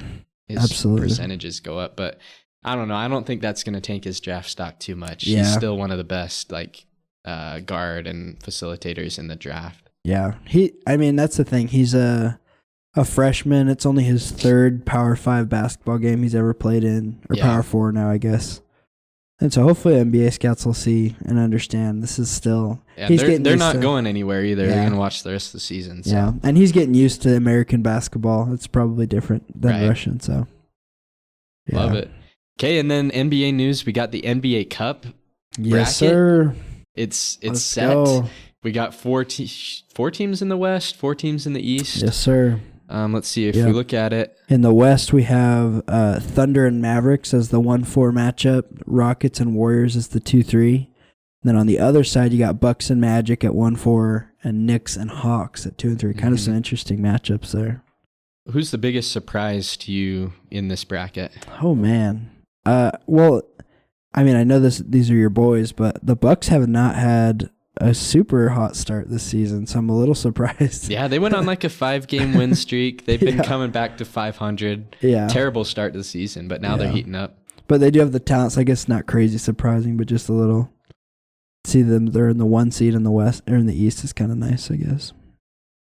his percentages go up, but I don't know. I don't think that's going to tank his draft stock too much. Yeah. He's still one of the best guard and facilitators in the draft. Yeah, that's the thing. He's a freshman. It's only his 3rd Power 5 basketball game he's ever played in, or Power 4 now, I guess. And so hopefully NBA scouts will see and understand this is still... Yeah, they're not going anywhere either. They're going to watch the rest of the season. So. Yeah, and he's getting used to American basketball. It's probably different than Russian, so... Yeah. Love it. Okay, and then NBA news. We got the NBA Cup Yes, bracket. Sir. It's Let's set. Go. We got 4 teams in the West, 4 teams in the East. Yes, sir. Let's see if we look at it. In the West, we have Thunder and Mavericks as the 1-4 matchup. Rockets and Warriors as the 2-3. Then on the other side, you got Bucks and Magic at 1-4, and Knicks and Hawks at 2 and 3. Kind of some interesting matchups there. Who's the biggest surprise to you in this bracket? Oh man. Well, I mean, I know these are your boys, but the Bucks have not had a super hot start this season, so I'm a little surprised. Yeah, they went on like a 5-game win streak. They've been coming back to 500. Yeah. Terrible start to the season, but now they're heating up. But they do have the talents. I guess not crazy surprising, but just a little. See them, they're in the 1 seed in the West or in the East is kind of nice, I guess.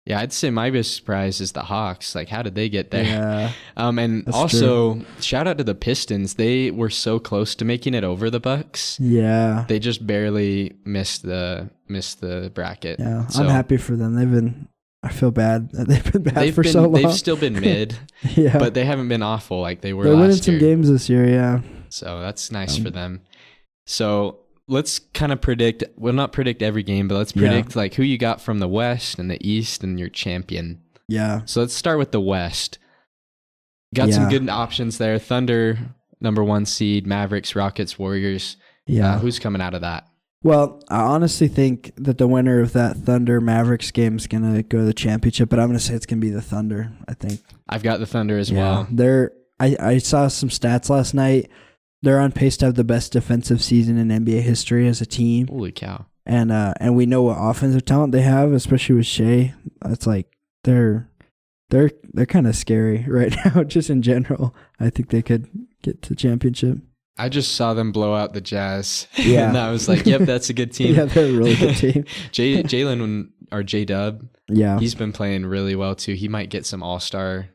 Yeah, I'd say my biggest surprise is the Hawks. Like, how did they get there? Yeah, and also, shout out to the Pistons. They were so close to making it over the Bucks. Yeah, they just barely missed the bracket. Yeah, so, I'm happy for them. I feel bad that they've been bad for so long. They've still been mid, but they haven't been awful like they were last year. They're winning some games this year, yeah. So that's nice for them. So let's kind of predict, well, not predict every game, but let's predict like who you got from the West and the East and your champion. Yeah. So let's start with the West. Got some good options there. Thunder, number 1 seed, Mavericks, Rockets, Warriors. Yeah. Who's coming out of that? Well, I honestly think that the winner of that Thunder Mavericks game is going to go to the championship, but I'm going to say it's going to be the Thunder, I think. I've got the Thunder as well. I saw some stats last night. They're on pace to have the best defensive season in NBA history as a team. Holy cow. And we know what offensive talent they have, especially with Shea. It's like they're kind of scary right now, just in general. I think they could get to the championship. I just saw them blow out the Jazz. Yeah. And I was like, yep, that's a good team. Yeah, they're a really good team. Jalen or J-Dub, Yeah. he's been playing really well too. He might get some all-star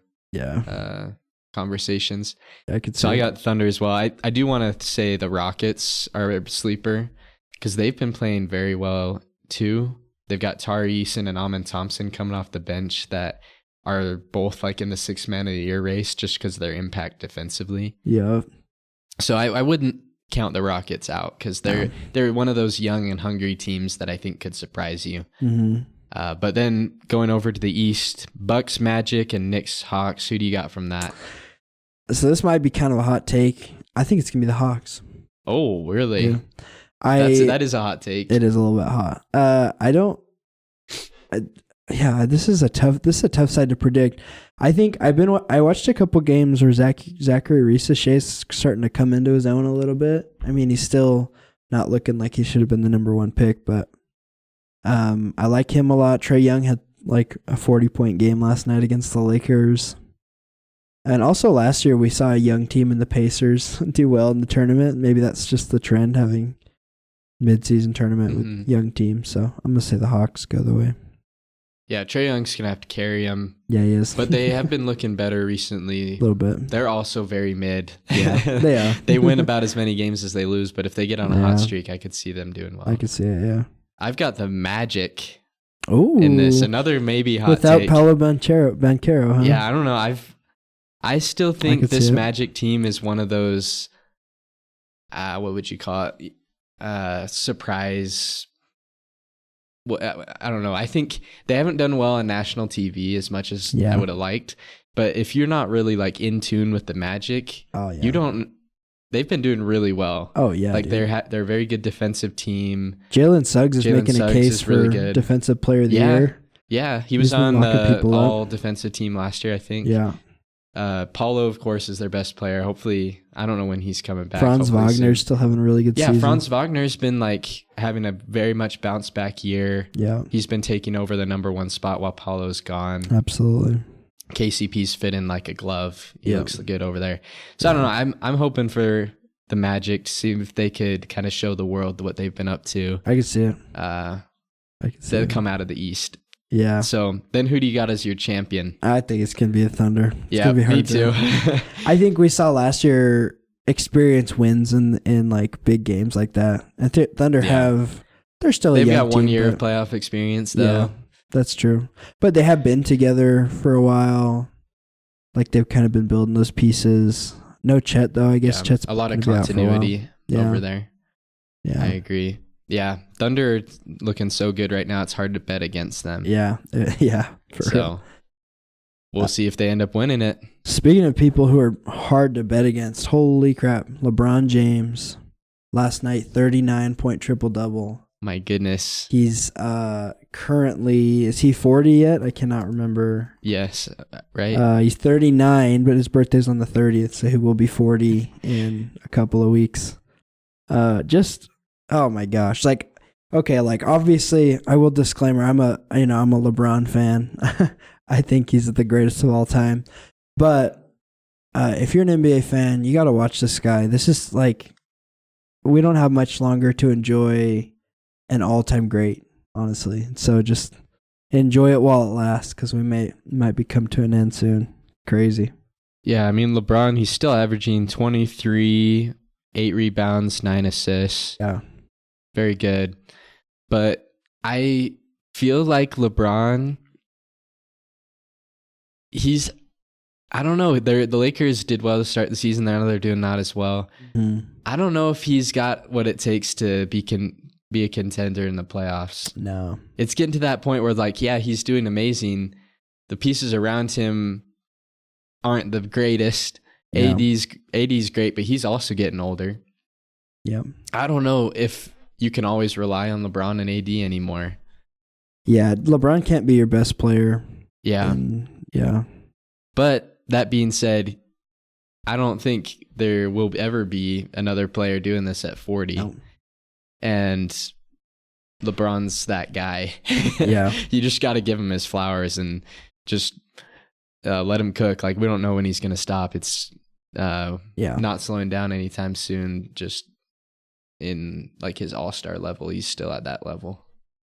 conversations. I could So I got Thunder as well. I do want to say the Rockets are a sleeper because they've been playing very well too. They've got Tari Eason and Amin Thompson coming off the bench that are both like in the 6th man of the year race just because of their impact defensively. Yeah. So I wouldn't count the Rockets out because they're one of those young and hungry teams that I think could surprise you. Mm-hmm. But then going over to the East, Bucks, Magic, and Knicks, Hawks. Who do you got from that? So this might be kind of a hot take. I think it's gonna be the Hawks. Oh, really? Yeah. That is a hot take. It is a little bit hot. This is a tough side to predict. I think I watched a couple games where Zachary Reese-Shea's starting to come into his own a little bit. I mean, he's still not looking like he should have been the number 1 pick, but I like him a lot. Trae Young had like a 40-point game last night against the Lakers. And also last year we saw a young team in the Pacers do well in the tournament. Maybe that's just the trend, having mid-season tournament with young teams. So I'm going to say the Hawks go the way. Yeah, Trae Young's going to have to carry him. Yeah, he is. But they have been looking better recently. A little bit. They're also very mid. Yeah, they are. They win about as many games as they lose, but if they get on a hot streak, I could see them doing well. I could see it, yeah. I've got the Magic Ooh, in this. Another maybe hot without take. Paolo Banchero, huh? Yeah, I don't know. I still think this Magic team is one of those, what would you call it? Surprise. Well, I don't know. I think they haven't done well on national TV as much as I would have liked. But if you're not really like in tune with the Magic, you don't. They've been doing really well. Oh yeah, like they're a very good defensive team. Jalen Suggs is making a case for really good defensive player of the year. Yeah, he was on the all defensive team last year, I think. Yeah. Paulo, of course, is their best player. Hopefully, I don't know when he's coming back. Franz Wagner's still having a really good season. Yeah, Franz Wagner's been like having a very much bounce back year. Yeah. He's been taking over the number 1 spot while Paulo's gone. Absolutely. KCP's fit in like a glove. He looks good over there. So I don't know. I'm hoping for the Magic to see if they could kind of show the world what they've been up to. I can see it. They'll come out of the East. Yeah. So then who do you got as your champion? I think it's going to be the Thunder. It's yeah, be hard me too. I think we saw last year experience wins in like big games like that. And Thunder they're still a young team. They've got 1 year of playoff experience though. Yeah, that's true. But they have been together for a while. Like they've kind of been building those pieces. No Chet though. I guess Chet's a lot of continuity over there. Yeah. I agree. Yeah, Thunder looking so good right now. It's hard to bet against them. Yeah, yeah. So we'll see if they end up winning it. Speaking of people who are hard to bet against, holy crap! LeBron James last night, 39-point triple-double. My goodness. He's currently, is he 40 yet? I cannot remember. Yes, right. He's 39, but his birthday's on the 30th, so he will be 40 in a couple of weeks. Oh my gosh. Like, okay, like obviously I will disclaimer, I'm a LeBron fan. I think he's the greatest of all time. But if you're an NBA fan, you got to watch this guy. This is like, we don't have much longer to enjoy an all-time great, honestly. So just enjoy it while it lasts, because we might be come to an end soon. Crazy. Yeah, I mean, LeBron, he's still averaging 23, 8 rebounds, 9 assists. Yeah. Very good. But I feel like LeBron, I don't know. The Lakers did well to start the season. Now they're doing not as well. Mm-hmm. I don't know if he's got what it takes to be a contender in the playoffs. No. It's getting to that point where, like, yeah, he's doing amazing. The pieces around him aren't the greatest. Yeah. AD's great, but he's also getting older. Yeah. I don't know if you can always rely on LeBron and AD anymore. Yeah, LeBron can't be your best player. Yeah. Yeah. But that being said, I don't think there will ever be another player doing this at 40. No. And LeBron's that guy. Yeah. You just got to give him his flowers and just let him cook. Like, we don't know when he's going to stop. It's not slowing down anytime soon. Just in like his all-star level, he's still at that level.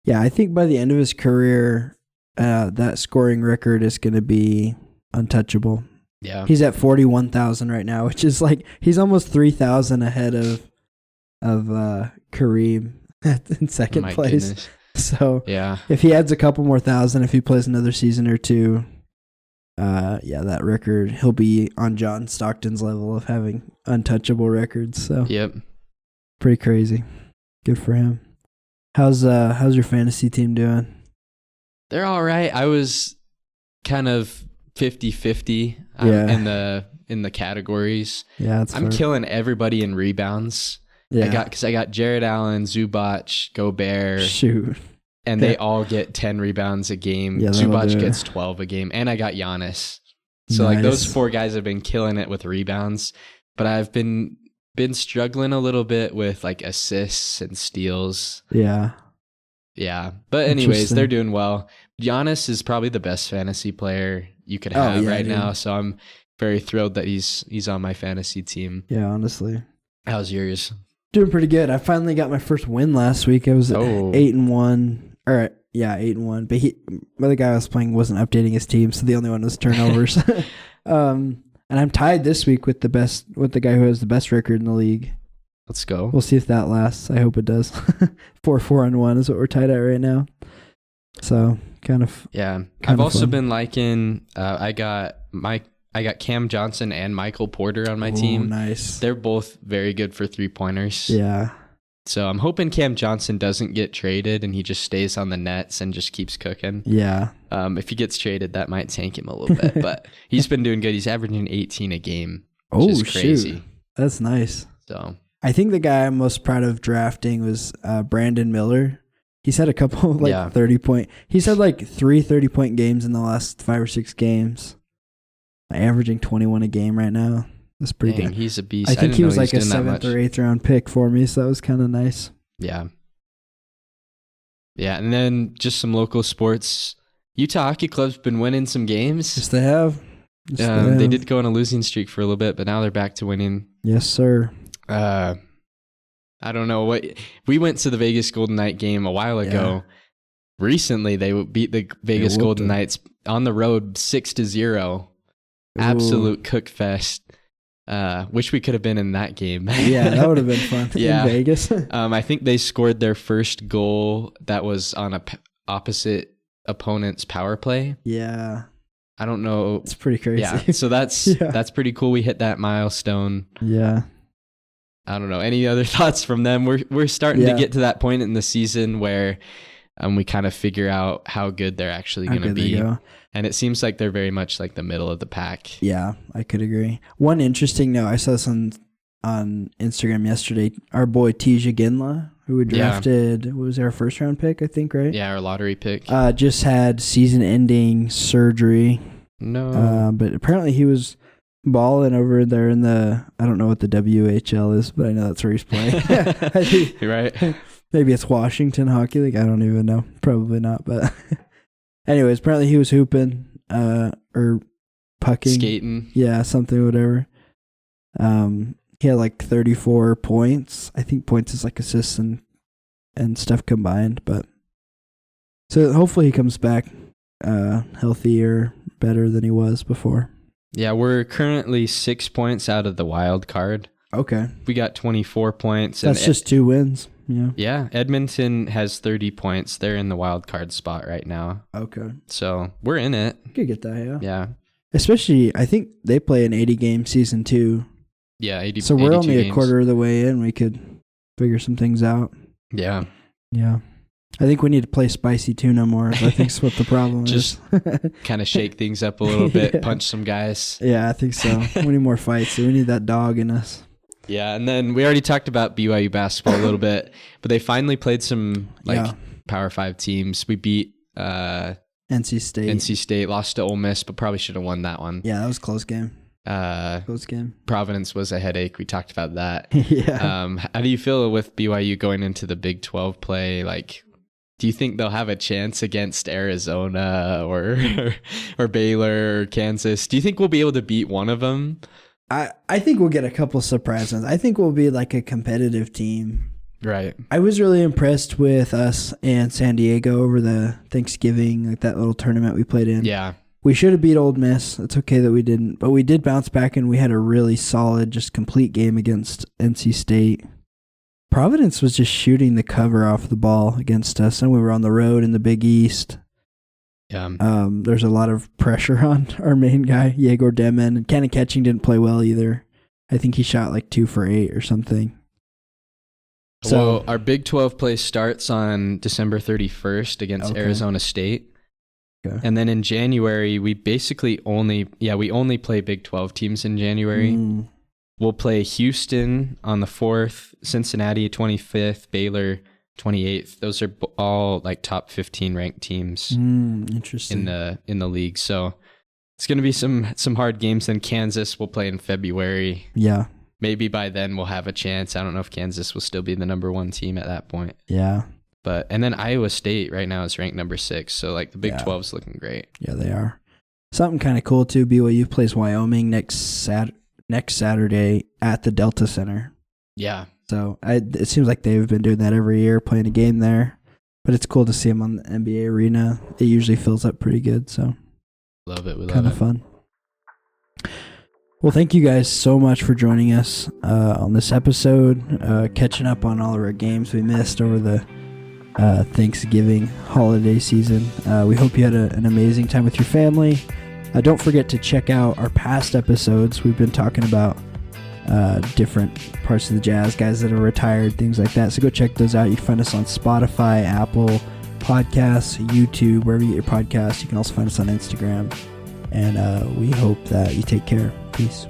Yeah, I think by the end of his career, that scoring record is going to be untouchable. Yeah. He's at 41,000 right now, which is like he's almost 3,000 ahead of Kareem in second place. Goodness. So yeah, if he adds a couple more thousand, if he plays another season or two, that record, he'll be on John Stockton's level of having untouchable records. So yep, pretty crazy. Good for him. How's your fantasy team doing? They're all right. I was kind of 50-50 in the categories. Yeah, I'm killing everybody in rebounds. Yeah, I got Jared Allen, Zubac, Gobert. Shoot. And they all get 10 rebounds a game. Yeah, Zubac gets 12 a game. And I got Giannis. So nice. like those 4 guys have been killing it with rebounds. But I've been struggling a little bit with like assists and steals. Yeah. Yeah. But anyways, they're doing well. Giannis is probably the best fantasy player you could have now. So I'm very thrilled that he's on my fantasy team. Yeah, honestly. How's yours? Doing pretty good. I finally got my first win last week. I was 8-1. All right, 8-1. But the other guy I was playing wasn't updating his team, so the only one was turnovers. And I'm tied this week with the guy who has the best record in the league. Let's go. We'll see if that lasts. I hope it does. 4-4-1 is what we're tied at right now. So kind of. Yeah, I've also been liking. I got Cam Johnson and Michael Porter on my team. Nice. They're both very good for 3-pointers. Yeah. So I'm hoping Cam Johnson doesn't get traded and he just stays on the Nets and just keeps cooking. Yeah. If he gets traded, that might tank him a little bit. But he's been doing good. He's averaging 18 a game, which is crazy. Shoot. That's nice. So I think the guy I'm most proud of drafting was Brandon Miller. He's had a couple of 30-point. He's had like 3 30-point games in the last 5 or 6 games. Averaging 21 a game right now. That's pretty good. He's a beast. I think he was like a 7th or 8th round pick for me, so that was kind of nice. Yeah. Yeah, and then just some local sports. Utah Hockey Club's been winning some games. Yes, they have. They did go on a losing streak for a little bit, but now they're back to winning. Yes, sir. I don't know what we went to the Vegas Golden Knight game a while ago. Yeah. Recently, they beat the Vegas Golden Knights on the road 6-0. Absolute cook fest. Wish we could have been in that game. Yeah, that would have been fun in Vegas. I think they scored their first goal that was on a opposite opponent's power play. Yeah. I don't know. It's pretty crazy. Yeah, so that's pretty cool. We hit that milestone. Yeah. I don't know. Any other thoughts from them? We're starting to get to that point in the season where we kind of figure out how good they're actually going to be. And it seems like they're very much like the middle of the pack. Yeah, I could agree. One interesting note, I saw this on Instagram yesterday. Our boy Tija Ginla, who we drafted, was our first round pick, I think, right? Yeah, our lottery pick. Just had season-ending surgery. No. But apparently he was balling over there in the, I don't know what the WHL is, but I know that's where he's playing. Right. Maybe it's Washington Hockey League. I don't even know. Probably not, but anyways, apparently he was hooping or pucking. Skating. Yeah, something, whatever. He had like 34 points. I think points is like assists and stuff combined, but so hopefully he comes back healthier, better than he was before. Yeah, we're currently 6 points out of the wild card. Okay. We got 24 points. That's just 2 wins. Yeah. Yeah. Edmonton has 30 points. They're in the wild card spot right now. Okay. So we're in it. Could get that, yeah. Yeah. Especially, I think they play an 80-game season too. Yeah, 80. So we're only a quarter of the way in. We could figure some things out. Yeah. Yeah. I think we need to play spicy tuna more. I think that's what the problem is. Just kind of shake things up a little bit, punch some guys. Yeah, I think so. We need more fights. We need that dog in us. Yeah, and then we already talked about BYU basketball a little bit, but they finally played some Power 5 teams. We beat NC State, lost to Ole Miss, but probably should have won that one. Yeah, that was a close game. Close game. Providence was a headache. We talked about that. Yeah. How do you feel with BYU going into the Big 12 play? Like, do you think they'll have a chance against Arizona or Baylor or Kansas? Do you think we'll be able to beat one of them? I think we'll get a couple surprises. I think we'll be like a competitive team. Right. I was really impressed with us and San Diego over the Thanksgiving, like that little tournament we played in. Yeah. We should have beat Old Miss. It's okay that we didn't, but we did bounce back and we had a really solid, just complete game against NC State. Providence was just shooting the cover off the ball against us, and we were on the road in the Big East. Yeah. There's a lot of pressure on our main guy, Yegor Demen. And Cannon Catching didn't play well either. I think he shot like 2 for 8 or something. So our Big 12 play starts on December 31st against Arizona State. Okay. And then in January, we basically only play Big 12 teams in January. We'll play Houston on the 4th, Cincinnati 25th, Baylor 28th. Those are all like top 15 ranked teams interesting. in the league. So it's going to be some hard games. Then Kansas will play in February. Yeah. Maybe by then we'll have a chance. I don't know if Kansas will still be the number 1 team at that point. Yeah. And then Iowa State right now is ranked number 6. So like the Big 12 is looking great. Yeah, they are. Something kind of cool too. BYU plays Wyoming next Saturday at the Delta Center. Yeah. So it seems like they've been doing that every year, playing a game there. But it's cool to see them on the NBA arena. It usually fills up pretty good. So love it. We love it. Kind of fun. Well, thank you guys so much for joining us on this episode, catching up on all of our games we missed over the Thanksgiving holiday season. We hope you had an amazing time with your family. Don't forget to check out our past episodes. We've been talking about different parts of the Jazz, guys that are retired, things like that. So go check those out. You can find us on Spotify, Apple Podcasts, YouTube, wherever you get your podcasts. You can also find us on Instagram. And we hope that you take care. Peace.